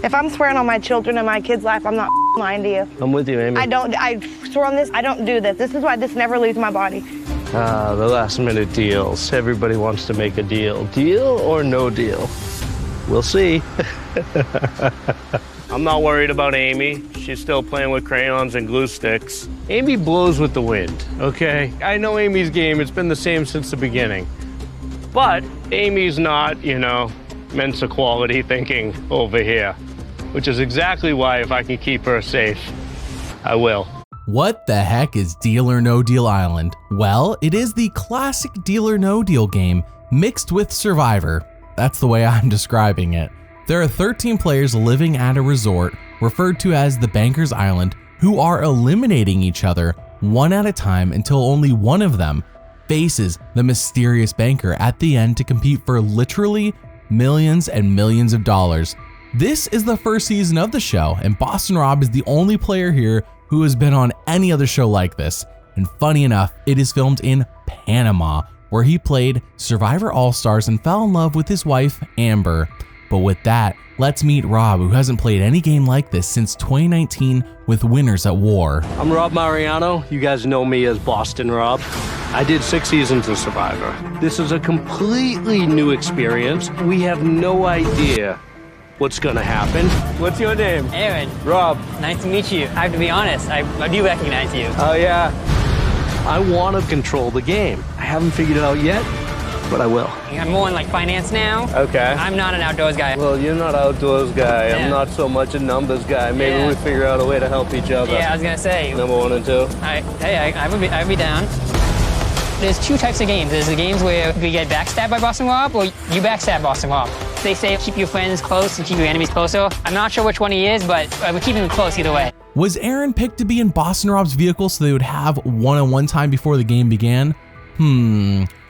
If I'm swearing on my children and my kids' life, I'm not lying to you. I'm with you, Amy. I swear on this, I don't do this. This is why this never leaves my body. The last minute deals. Everybody wants to make a deal. Deal or no deal? We'll see. I'm not worried about Amy. She's still playing with crayons and glue sticks. Amy blows with the wind, okay? I know Amy's game. It's been the same since the beginning. But Amy's not, Mensa quality thinking over here, which is exactly why if I can keep her safe, I will. What the heck is Deal or No Deal Island? Well, it is the classic Deal or No Deal game mixed with Survivor. That's the way I'm describing it. There are 13 players living at a resort referred to as the Banker's Island who are eliminating each other one at a time until only one of them faces the mysterious banker at the end to compete for literally millions and millions of dollars. This is the first season of the show, and Boston Rob is the only player here who has been on any other show like this. And funny enough, it is filmed in Panama, where he played Survivor All-Stars and fell in love with his wife, Amber. But with that, let's meet Rob, who hasn't played any game like this since 2019 with Winners at War. I'm Rob Mariano. You guys know me as Boston Rob. I did 6 seasons of Survivor. This is a completely new experience. We have no idea what's gonna happen. What's your name? Aaron. Rob. Nice to meet you. I have to be honest, I do recognize you. Oh yeah. I want to control the game. I haven't figured it out yet, but I will. I'm more in finance now. Okay. I'm not an outdoors guy. Well, you're not outdoors guy. Yeah. I'm not so much a numbers guy. Maybe we figure out a way to help each other. Yeah, I was gonna say. Number 1 and 2. I would be down. There's 2 types of games. There's the games where we get backstabbed by Boston Rob, or you backstab Boston Rob. They say keep your friends close and keep your enemies closer. I'm not sure which one he is, but we're keeping them close either way. Was Aaron picked to be in Boston Rob's vehicle so they would have one-on-one time before the game began?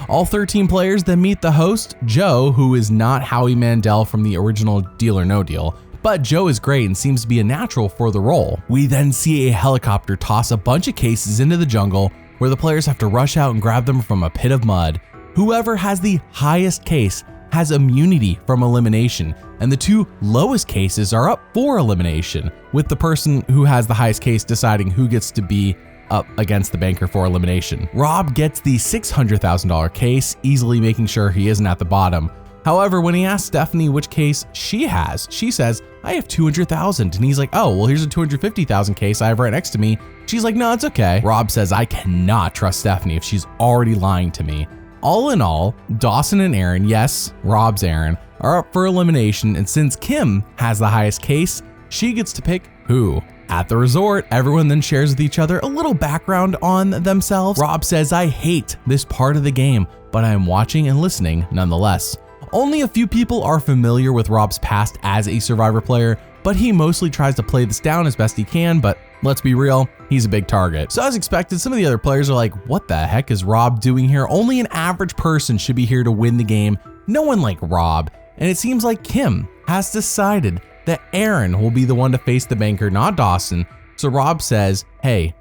All 13 players then meet the host, Joe, who is not Howie Mandel from the original Deal or No Deal, but Joe is great and seems to be a natural for the role. We then see a helicopter toss a bunch of cases into the jungle where the players have to rush out and grab them from a pit of mud. Whoever has the highest case has immunity from elimination, and the 2 lowest cases are up for elimination, with the person who has the highest case deciding who gets to be up against the banker for elimination. Rob gets the $600,000 case, easily making sure he isn't at the bottom. However, when he asks Stephanie which case she has, she says, I have 200,000. And he's like, oh, well, here's a 250,000 case I have right next to me. She's like, no, it's okay. Rob says, I cannot trust Stephanie if she's already lying to me. All in all, Dawson and Aaron, yes, Rob's Aaron, are up for elimination. And since Kim has the highest case, she gets to pick who. At the resort, everyone then shares with each other a little background on themselves. Rob says, I hate this part of the game, but I am watching and listening nonetheless. Only a few people are familiar with Rob's past as a Survivor player, but he mostly tries to play this down as best he can, but let's be real, he's a big target. So as expected, some of the other players are like, what the heck is Rob doing here? Only an average person should be here to win the game. No one like Rob. And it seems like Kim has decided that Aaron will be the one to face the banker, not Dawson. So Rob says, hey,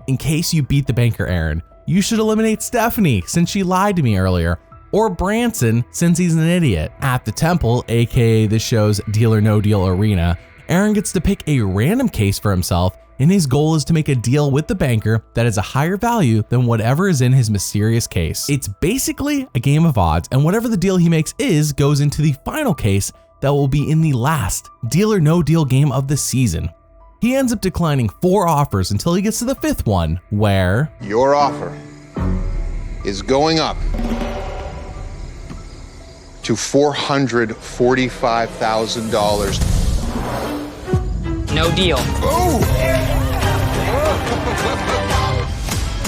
in case you beat the banker, Aaron, you should eliminate Stephanie since she lied to me earlier, or Branson since he's an idiot. At the temple, aka this show's Deal or No Deal arena, Aaron gets to pick a random case for himself, and his goal is to make a deal with the banker that is a higher value than whatever is in his mysterious case. It's basically a game of odds, and whatever the deal he makes goes into the final case that will be in the last Deal or No Deal game of the season. He ends up declining 4 offers until he gets to the 5th one, where your offer is going up to $445,000. No deal. Oh!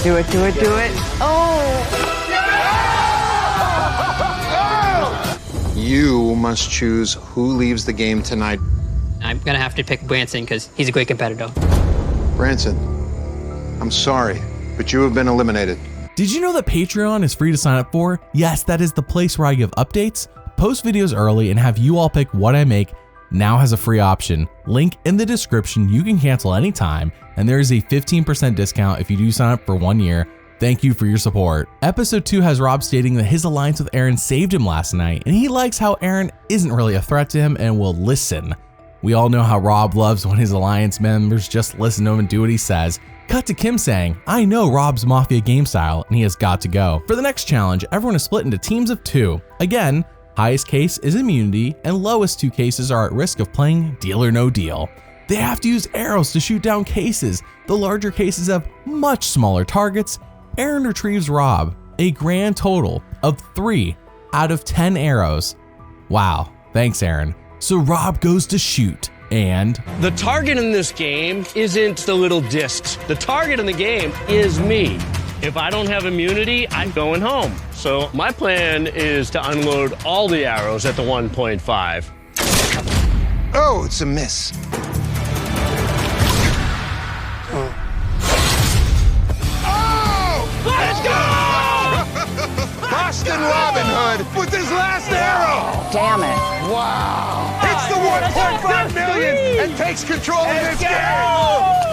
Do it, do it, do it. Oh! You must choose who leaves the game tonight. I'm gonna have to pick Branson because he's a great competitor. Branson, I'm sorry, but you have been eliminated. Did you know that Patreon is free to sign up for? Yes, that is the place where I give updates, post videos early, and have you all pick what I make. Now has a free option. Link in the description. You can cancel anytime, and there is a 15% discount if you do sign up for 1 year. Thank you for your support. Episode 2 has Rob stating that his alliance with Aaron saved him last night, and he likes how Aaron isn't really a threat to him and will listen. We all know how Rob loves when his alliance members just listen to him and do what he says. Cut to Kim saying, I know Rob's Mafia game style and he has got to go. For the next challenge, everyone is split into teams of 2. Again, highest case is immunity and lowest 2 cases are at risk of playing Deal or No Deal. They have to use arrows to shoot down cases. The larger cases have much smaller targets. Aaron retrieves Rob a grand total of 3 out of 10 arrows. Wow, thanks Aaron. So Rob goes to shoot and The target in this game isn't the little discs. The target in the game is me. If I don't have immunity, I'm going home. So my plan is to unload all the arrows at the 1.5. Oh, it's a miss. Let's go! Boston Robin Hood with his last arrow. Damn it. Wow. Hits the 1.5 million and takes control of this game.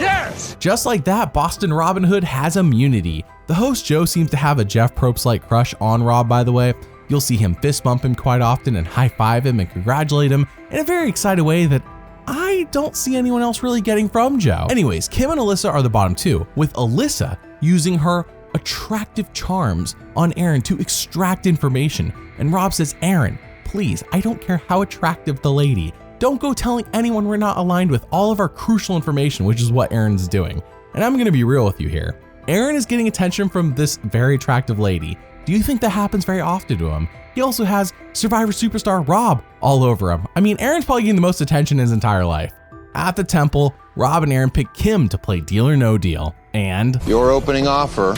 Yes. just like that, Boston Robin Hood has immunity. The host Joe seems to have a Jeff Probst-like crush on Rob, by the way. You'll see him fist bump him quite often and high five him and congratulate him in a very excited way that I don't see anyone else really getting from Joe. Anyways, Kim and Alyssa are the bottom two, with Alyssa using her attractive charms on Aaron to extract information. And Rob says, Aaron, please, I don't care how attractive the lady. Don't go telling anyone we're not aligned with all of our crucial information, which is what Aaron's doing. And I'm gonna be real with you here. Aaron is getting attention from this very attractive lady. Do you think that happens very often to him? He also has Survivor superstar Rob all over him. I mean, Aaron's probably getting the most attention in his entire life. At the temple, Rob and Aaron pick Kim to play Deal or No Deal. And Your opening offer,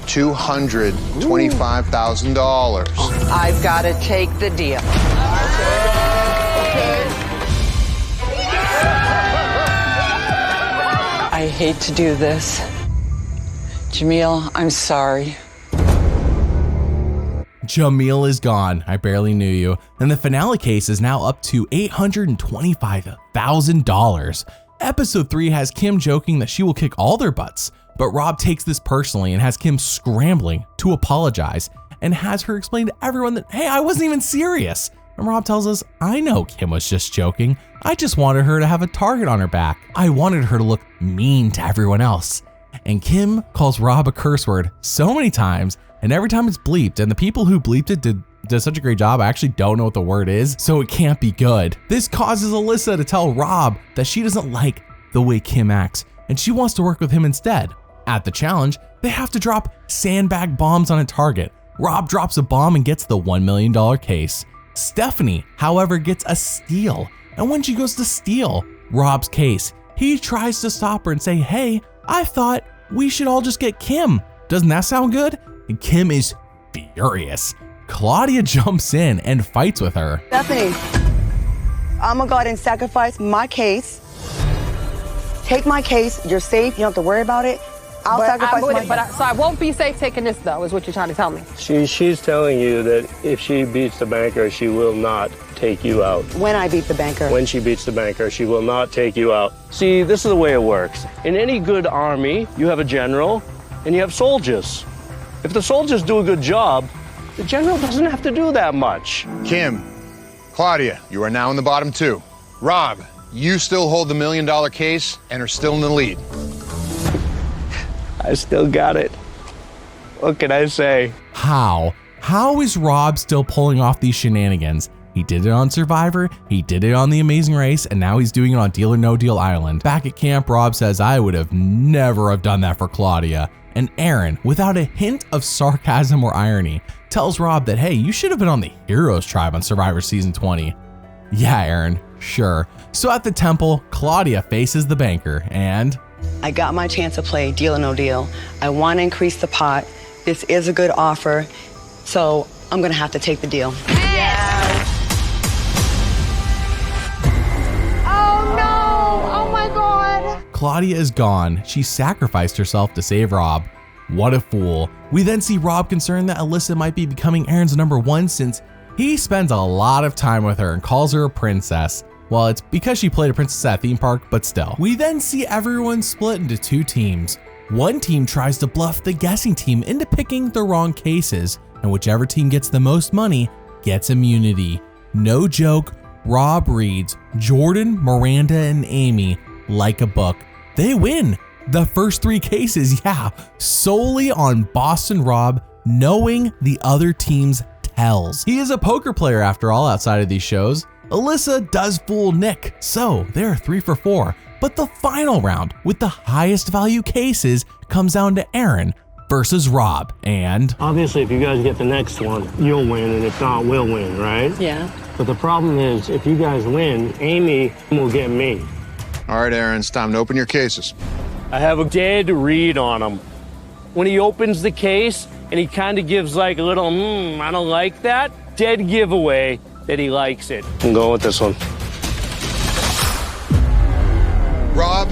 $225,000. I've got to take the deal. I hate to do this. Jamil, I'm sorry. Jamil is gone. I barely knew you. And the finale case is now up to $825,000. Episode 3 has Kim joking that she will kick all their butts, but Rob takes this personally and has Kim scrambling to apologize and has her explain to everyone that, hey, I wasn't even serious. And Rob tells us, I know Kim was just joking. I just wanted her to have a target on her back. I wanted her to look mean to everyone else. And Kim calls Rob a curse word so many times, and every time it's bleeped, and the people who bleeped it did such a great job, I actually don't know what the word is, so it can't be good. This causes Alyssa to tell Rob that she doesn't like the way Kim acts, and she wants to work with him instead. At the challenge, they have to drop sandbag bombs on a target. Rob drops a bomb and gets the $1 million case. Stephanie, however, gets a steal, and when she goes to steal Rob's case, he tries to stop her and say, hey, I thought we should all just get Kim. Doesn't that sound good? And Kim is furious. Claudia jumps in and fights with her. Stephanie, I'm gonna go ahead and sacrifice my case. Take my case, you're safe, you don't have to worry about it. I'll sacrifice my So I won't be safe taking this though, is what you're trying to tell me. She's telling you that if she beats the banker, she will not take you out. When I beat the banker. When she beats the banker, she will not take you out. See, this is the way it works. In any good army, you have a general and you have soldiers. If the soldiers do a good job, the general doesn't have to do that much. Kim, Claudia, you are now in the bottom two. Rob, you still hold the $1 million case and are still in the lead. I still got it. What can I say? How? How is Rob still pulling off these shenanigans? He did it on Survivor, he did it on The Amazing Race, and now he's doing it on Deal or No Deal Island. Back at camp, Rob says, I would have never have done that for Claudia. And Aaron, without a hint of sarcasm or irony, tells Rob that, hey, you should have been on the Heroes Tribe on Survivor Season 20. Yeah, Aaron, sure. So at the temple, Claudia faces the banker and... I got my chance to play Deal or No Deal. I want to increase the pot. This is a good offer, so I'm gonna have to take the deal. Oh no! Oh my God! Claudia is gone. She sacrificed herself to save Rob. What a fool. We then see Rob concerned that Alyssa might be becoming Aaron's number one since he spends a lot of time with her and calls her a princess. Well, it's because she played a princess at a theme park, but still. We then see everyone split into two teams. One team tries to bluff the guessing team into picking the wrong cases, and whichever team gets the most money gets immunity. No joke, Rob reads Jordan, Miranda, and Amy like a book. They win the first 3 cases, solely on Boston Rob knowing the other team's tells. He is a poker player after all outside of these shows. Alyssa does fool Nick, so they're 3 for 4. But the final round with the highest value cases comes down to Aaron versus Rob, and Obviously, if you guys get the next one, you'll win, and if not, we'll win, right? Yeah. But the problem is, if you guys win, Amy will get me. All right, Aaron, it's time to open your cases. I have a dead read on him. When he opens the case and he kind of gives like a little, I don't like that, dead giveaway that he likes it. I'm going with this one. Rob,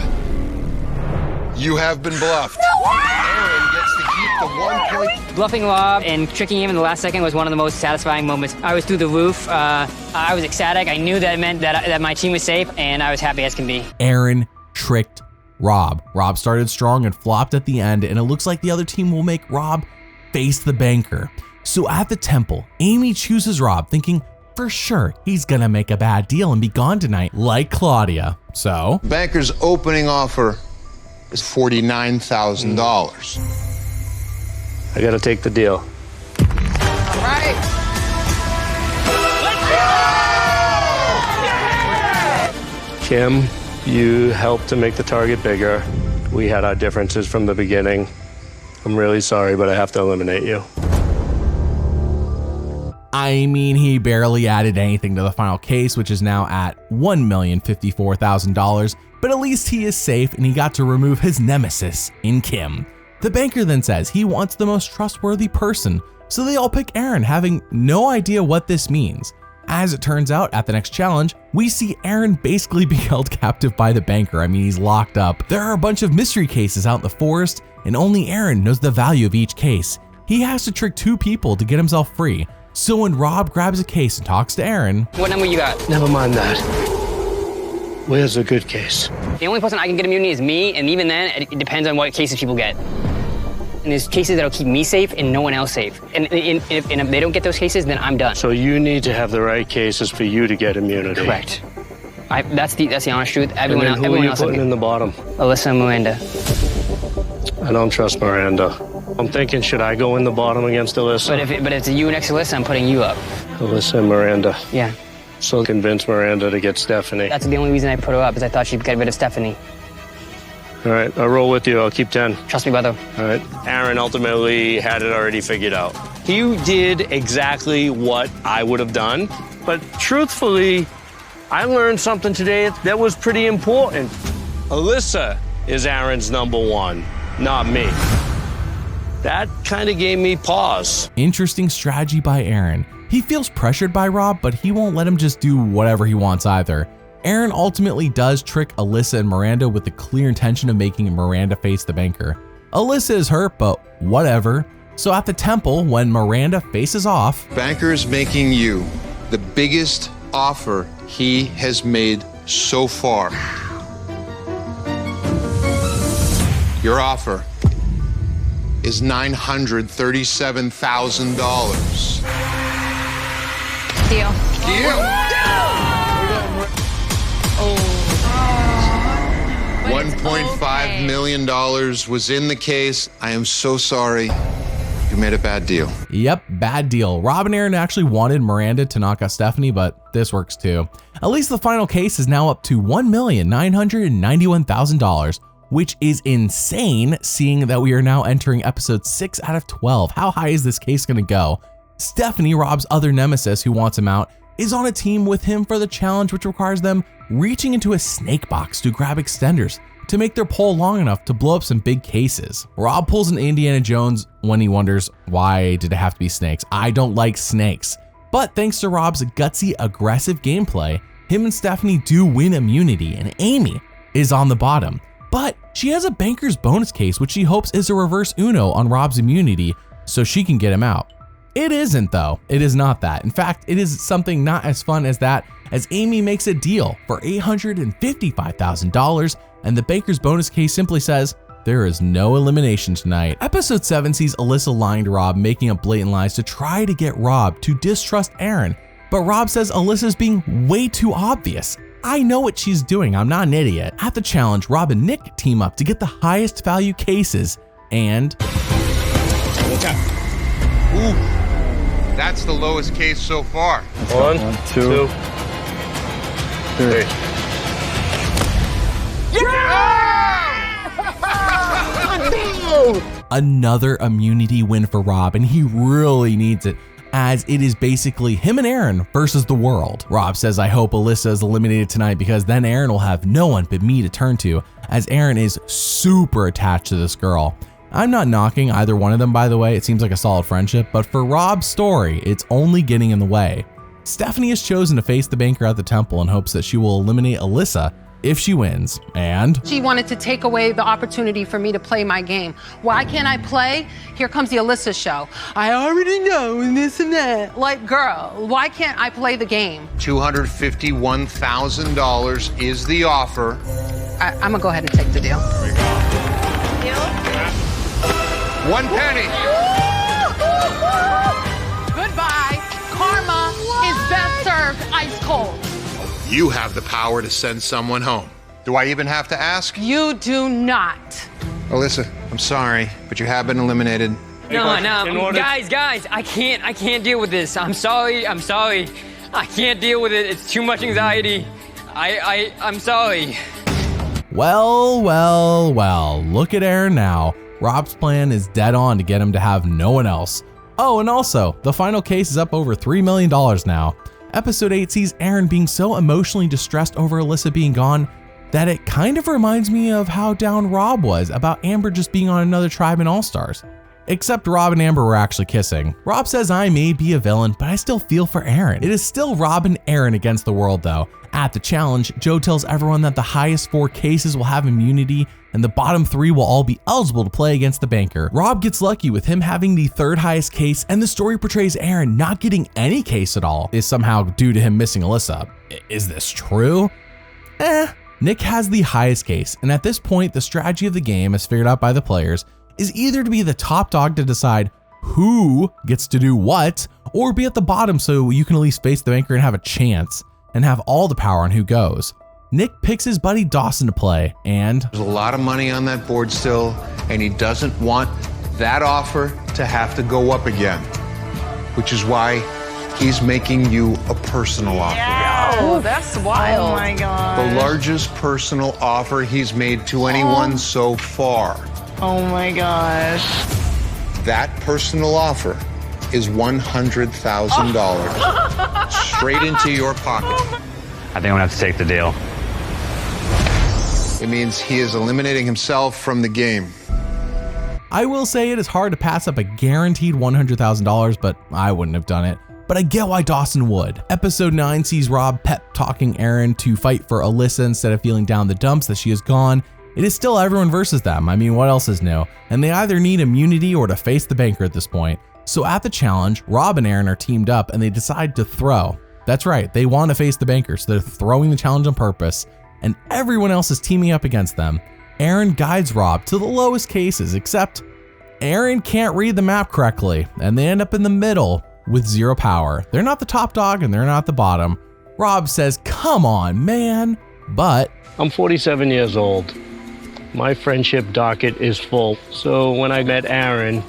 you have been bluffed. Aaron gets to keep the 1 point. Bluffing Rob and tricking him in the last second was one of the most satisfying moments. I was through the roof. I was ecstatic. I knew that it meant that my team was safe, and I was happy as can be. Aaron tricked Rob. Rob started strong and flopped at the end, and it looks like the other team will make Rob face the banker. So at the temple, Amy chooses Rob, thinking for sure he's gonna make a bad deal and be gone tonight, like Claudia. So Banker's opening offer is $49,000. I gotta take the deal. All right. Kim, you helped to make the target bigger. We had our differences from the beginning. I'm really sorry, but I have to eliminate you. I mean, he barely added anything to the final case, which is now at $1,054,000, but at least he is safe and he got to remove his nemesis in Kim. The banker then says he wants the most trustworthy person, so they all pick Aaron, having no idea what this means. As it turns out, at the next challenge, we see Aaron basically be held captive by the banker. I mean, he's locked up. There are a bunch of mystery cases out in the forest, and only Aaron knows the value of each case. He has to trick 2 people to get himself free. So when Rob grabs a case and talks to Aaron, What number you got? Never mind that. Where's a good case? The only person I can get immunity is me, and even then, it depends on what cases people get. And there's cases that'll keep me safe and no one else safe. And if they don't get those cases, then I'm done. So you need to have the right cases for you to get immunity. Correct. That's the honest truth. Everyone And then else, who are you else putting in the bottom? Alyssa and Miranda. I don't trust Miranda. I'm thinking, should I go in the bottom against Alyssa? But if it's you next to Alyssa, I'm putting you up. Alyssa and Miranda. Yeah. So convince Miranda to get Stephanie. That's the only reason I put her up, is I thought she'd get rid of Stephanie. All right, I'll roll with you. I'll keep 10. Trust me, brother. All right. Aaron ultimately had it already figured out. He did exactly what I would have done, but truthfully, I learned something today that was pretty important. Alyssa is Aaron's number 1, not me. That kind of gave me pause. interesting strategy by Aaron. He feels pressured by Rob, but he won't let him just do whatever he wants either. Aaron ultimately does trick Alyssa and Miranda with the clear intention of making Miranda face the banker. Alyssa is hurt, but whatever. So at the temple, when Miranda faces off, Banker's making you the biggest offer he has made so far. Your offer is $937,000. Deal. $1.5 million was in the case. I am so sorry. You made a bad deal. yep, bad deal. Rob and Aaron actually wanted Miranda to knock out Stephanie, but this works too. At least the final case is now up to $1,991,000, which is insane seeing that we are now entering episode 6 out of 12. How high is this case gonna go? Stephanie, Rob's other nemesis who wants him out, is on a team with him for the challenge, which requires them reaching into a snake box to grab extenders to make their pole long enough to blow up some big cases. Rob pulls an Indiana Jones when he wonders, why did it have to be snakes? I don't like snakes. But thanks to Rob's gutsy, aggressive gameplay, him and Stephanie do win immunity, and Amy is on the bottom. But she has a banker's bonus case, which she hopes is a reverse Uno on Rob's immunity so she can get him out. It isn't though, it is not that. In fact, it is something not as fun as that, as Amy makes a deal for $855,000, and the banker's bonus case simply says, there is no elimination tonight. Episode 7 sees Alyssa lying to Rob, making up blatant lies to try to get Rob to distrust Aaron, But Rob says Alyssa's being way too obvious. I know what she's doing, I'm not an idiot. At the challenge, Rob and Nick team up to get the highest value cases and... Ooh, that's the lowest case so far. One, two, three. Another immunity win for Rob, and he really needs it, as it is basically him and Aaron versus the world. Rob says, I hope Alyssa is eliminated tonight because then Aaron will have no one but me to turn to, as Aaron is super attached to this girl. I'm not knocking either one of them, by the way, it seems like a solid friendship, but for Rob's story, it's only getting in the way. Stephanie has chosen to face the banker at the temple in hopes that she will eliminate Alyssa if she wins, and... She wanted to take away the opportunity for me to play my game. Why can't I play? Here comes the Alyssa show. I already know and this and that. Like, girl, why can't I play the game? $251,000 is the offer. I'm gonna go ahead and take the deal. Deal? 1 penny. Goodbye. Karma is best served ice cold. You have the power to send someone home. Do I even have to ask? You do not. Alyssa, I'm sorry, but you have been eliminated. No, guys, I can't deal with this. I'm sorry. I can't deal with it. It's too much anxiety. I'm sorry. Well, look at Aaron now. Rob's plan is dead on to get him to have no one else. Oh, and also, the final case is up over $3 million now. Episode 8 sees Aaron being so emotionally distressed over Alyssa being gone that it kind of reminds me of how down Rob was about Amber just being on another tribe in All-Stars. Except Rob and Amber were actually kissing. Rob says I may be a villain, but I still feel for Aaron. It is still Rob and Aaron against the world though. At the challenge, Joe tells everyone that the highest 4 cases will have immunity and the bottom 3 will all be eligible to play against the banker. Rob gets lucky with him having the 3rd highest case, and the story portrays Aaron not getting any case at all is somehow due to him missing Alyssa. Is this true? Nick has the highest case, and at this point, the strategy of the game, as figured out by the players, is either to be the top dog to decide who gets to do what, or be at the bottom so you can at least face the banker and have a chance, and have all the power on who goes. Nick picks his buddy Dawson to play, and... There's a lot of money on that board still, and he doesn't want that offer to have to go up again, which is why he's making you a personal offer. Oh, that's wild. Oh my God. The largest personal offer he's made to anyone so far. Oh my gosh. That personal offer is $100,000 straight into your pocket. I think I'm gonna have to take the deal. It means he is eliminating himself from the game. I will say it is hard to pass up a guaranteed $100,000, but I wouldn't have done it. But I get why Dawson would. Episode 9 sees Rob pep talking Aaron to fight for Alyssa instead of feeling down the dumps that she is gone. It is still everyone versus them. I mean, what else is new? And they either need immunity or to face the banker at this point. So at the challenge, Rob and Aaron are teamed up and they decide to throw. That's right, they want to face the banker, so they're throwing the challenge on purpose, and everyone else is teaming up against them. Aaron guides Rob to the lowest cases, except Aaron can't read the map correctly, and they end up in the middle with 0 power. They're not the top dog and they're not the bottom. Rob says, come on, man, but... I'm 47 years old. My friendship docket is full, so when I met Aaron,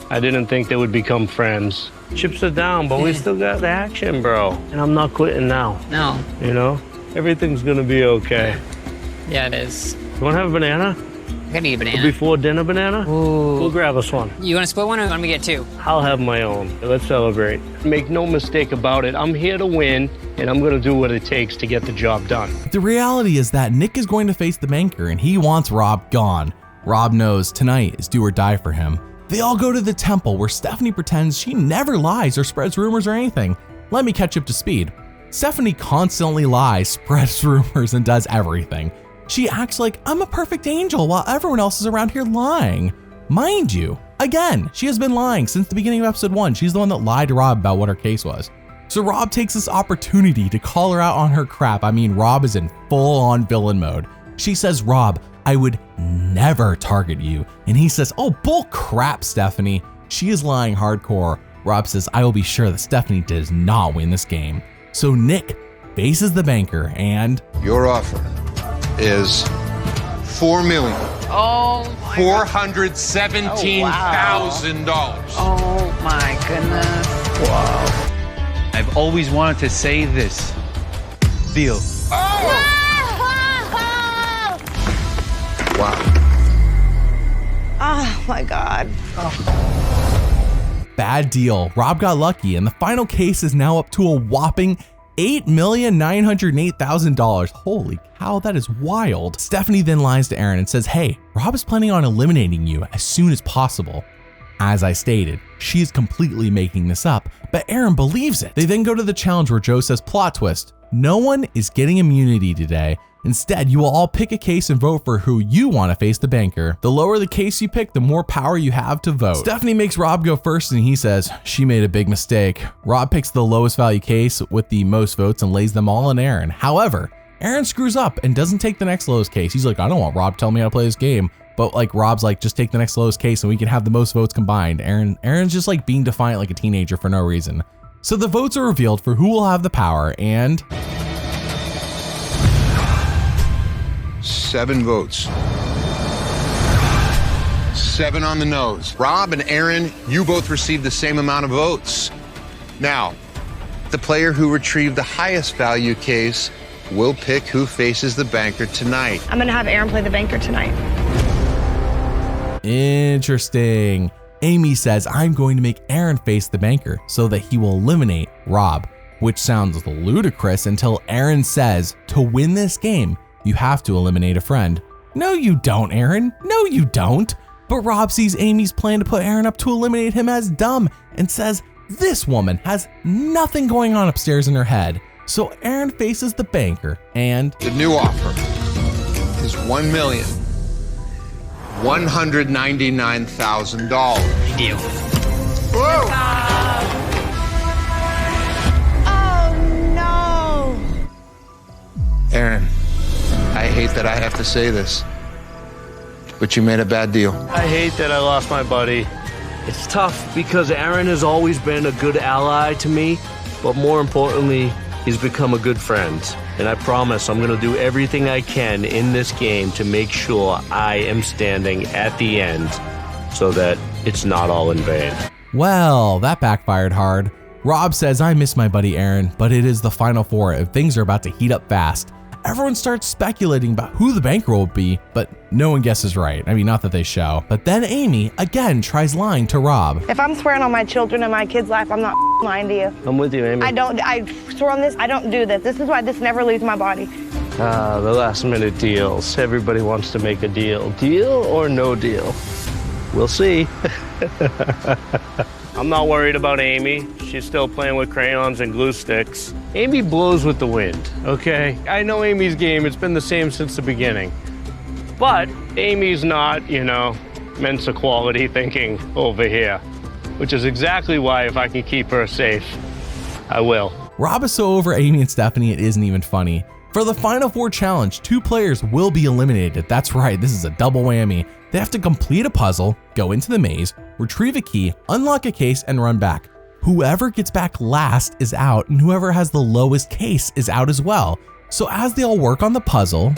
I didn't think they would become friends. Chips are down, but we still got the action, bro. And I'm not quitting now. No. You know? Everything's gonna be okay. Yeah, it is. You wanna have a banana? I'm gonna eat a banana. Before dinner banana? Ooh. We'll grab us one. You wanna split one or let me get 2? I'll have my own. Let's celebrate. Make no mistake about it. I'm here to win, and I'm gonna do what it takes to get the job done. The reality is that Nick is going to face the banker and he wants Rob gone. Rob knows tonight is do or die for him. They all go to the temple where Stephanie pretends she never lies or spreads rumors or anything. Let me catch up to speed. Stephanie constantly lies, spreads rumors, and does everything. She acts like I'm a perfect angel while everyone else is around here lying. Mind you, again, she has been lying since the beginning of episode 1. She's the one that lied to Rob about what her case was. So Rob takes this opportunity to call her out on her crap. I mean, Rob is in full-on villain mode. She says, Rob, I would never target you. And he says, oh, bull crap, Stephanie. She is lying hardcore. Rob says, I will be sure that Stephanie does not win this game. So Nick faces the banker and Your offer is $4,417,000. Oh my goodness. I've always wanted to say this. Deal. Wow. Oh my God. bad deal. Rob got lucky and the final case is now up to a whopping $8,908,000. Holy cow, that is wild. Stephanie then lies to Aaron and says, hey, Rob is planning on eliminating you as soon as possible. As I stated, she is completely making this up, but Aaron believes it. They then go to the challenge where Joe says, plot twist, no one is getting immunity today. Instead, you will all pick a case and vote for who you want to face the banker. The lower the case you pick, the more power you have to vote. Stephanie makes Rob go first and he says, she made a big mistake. Rob picks the lowest value case with the most votes and lays them all on Aaron. However, Aaron screws up and doesn't take the next lowest case. He's like, I don't want Rob telling me how to play this game. But like Rob's like, just take the next lowest case and we can have the most votes combined. Aaron's just like being defiant like a teenager for no reason. So the votes are revealed for who will have the power and 7 votes. 7 on the nose. Rob and Aaron, you both received the same amount of votes. Now, the player who retrieved the highest value case will pick who faces the banker tonight. I'm gonna have Aaron play the banker tonight. Interesting. Amy says, I'm going to make Aaron face the banker so that he will eliminate Rob, which sounds ludicrous until Aaron says, to win this game, you have to eliminate a friend. No, you don't, Aaron. No, you don't. But Rob sees Amy's plan to put Aaron up to eliminate him as dumb and says, this woman has nothing going on upstairs in her head. So Aaron faces the banker and the new offer is $1,199,000. Deal. Whoa! Oh no! Aaron, I hate that I have to say this, but you made a bad deal. I hate that I lost my buddy. It's tough because Aaron has always been a good ally to me, but more importantly, he's become a good friend. And I promise I'm gonna do everything I can in this game to make sure I am standing at the end so that it's not all in vain. well, that backfired hard. Rob says, I miss my buddy Aaron, but it is the final four and things are about to heat up fast. Everyone starts speculating about who the banker will be, but no one guesses right. I mean, not that they show. But then Amy again tries lying to Rob. If I'm swearing on my children and my kids' life, I'm not lying to you. I'm with you, Amy. I swear on this, I don't do this. This is why this never leaves my body. The last minute deals. Everybody wants to make a deal. Deal or no deal? We'll see. I'm not worried about Amy. She's still playing with crayons and glue sticks. Amy blows with the wind, okay? I know Amy's game. It's been the same since the beginning. But Amy's not, Mensa quality thinking over here, which is exactly why if I can keep her safe, I will. Rob is so over Amy and Stephanie, it isn't even funny. For the Final Four challenge, 2 players will be eliminated. That's right, this is a double whammy. They have to complete a puzzle, go into the maze, retrieve a key, unlock a case, and run back. Whoever gets back last is out, and whoever has the lowest case is out as well. So as they all work on the puzzle,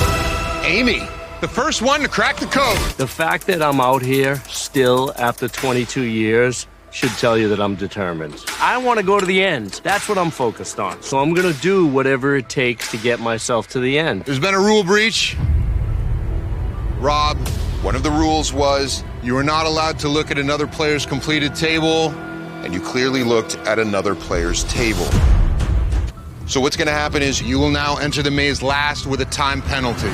Amy, the first one to crack the code. The fact that I'm out here still after 22 years should tell you that I'm determined. I want to go to the end. That's what I'm focused on. So I'm going to do whatever it takes to get myself to the end. There's been a rule breach. Rob, one of the rules was you were not allowed to look at another player's completed table, and you clearly looked at another player's table. So what's going to happen is you will now enter the maze last with a time penalty.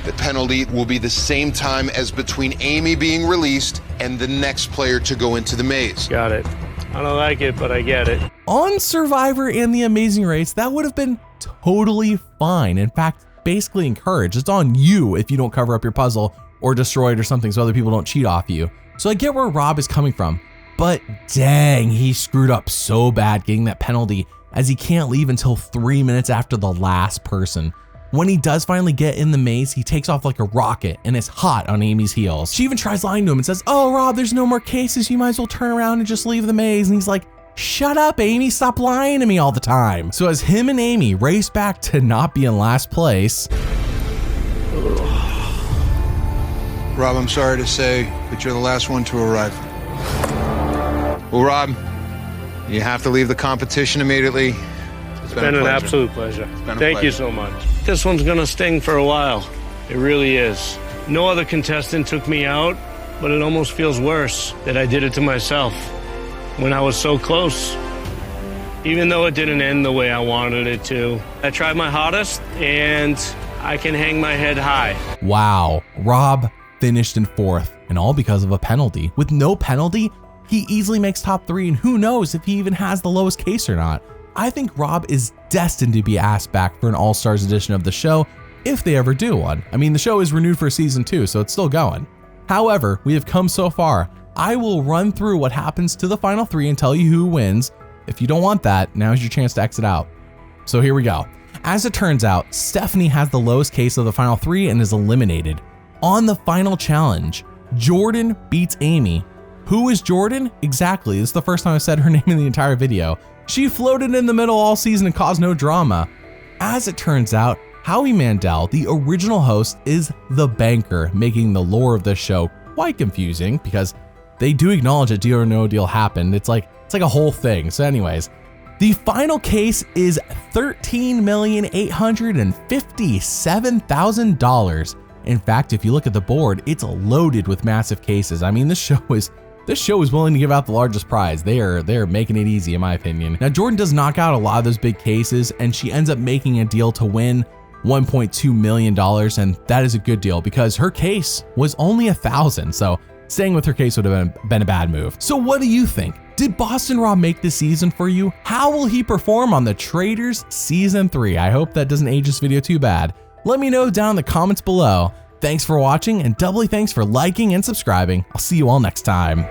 The penalty will be the same time as between Amy being released and the next player to go into the maze. Got it. I don't like it, but I get it. on Survivor and The Amazing Race, that would have been totally fine. In fact, basically encouraged. It's on you if you don't cover up your puzzle or destroy it or something so other people don't cheat off you. So I get where Rob is coming from, but dang, he screwed up so bad getting that penalty as he can't leave until 3 minutes after the last person. When he does finally get in the maze, he takes off like a rocket and is hot on Amy's heels. She even tries lying to him and says, oh, Rob, there's no more cases. You might as well turn around and just leave the maze. And he's like, Shut up, Amy, stop lying to me all the time. So as him and Amy race back to not be in last place. Rob, I'm sorry to say, but you're the last one to arrive. Well, Rob, you have to leave the competition immediately. It's been an absolute pleasure. Thank you so much. This one's gonna sting for a while. It really is. No other contestant took me out, but it almost feels worse that I did it to myself when I was so close. Even though it didn't end the way I wanted it to. I tried my hardest and I can hang my head high. Wow, Rob finished in 4th, and all because of a penalty. With no penalty, he easily makes top 3, and who knows if he even has the lowest case or not. I think Rob is destined to be asked back for an All-Stars edition of the show, if they ever do one. I mean, the show is renewed for season 2, so it's still going. However, we have come so far. I will run through what happens to the final 3 and tell you who wins. If you don't want that, now's your chance to exit out. So here we go. As it turns out, Stephanie has the lowest case of the final 3 and is eliminated. On the final challenge, Jordan beats Amy. Who is Jordan? Exactly, this is the first time I said her name in the entire video. She floated in the middle all season and caused no drama. As it turns out, Howie Mandel, the original host, is the banker, making the lore of this show quite confusing because they do acknowledge that Deal or No Deal happened. It's like a whole thing. So anyways, the final case is $13,857,000. In fact, if you look at the board, it's loaded with massive cases. I mean, this show is willing to give out the largest prize. They're making it easy, in my opinion. Now, Jordan does knock out a lot of those big cases, and she ends up making a deal to win $1.2 million, and that is a good deal because her case was only 1,000. So staying with her case would have been a bad move. So what do you think? Did Boston Rob make this season for you? How will he perform on the Traitors Season 3? I hope that doesn't age this video too bad. Let me know down in the comments below. Thanks for watching, and doubly thanks for liking and subscribing. I'll see you all next time.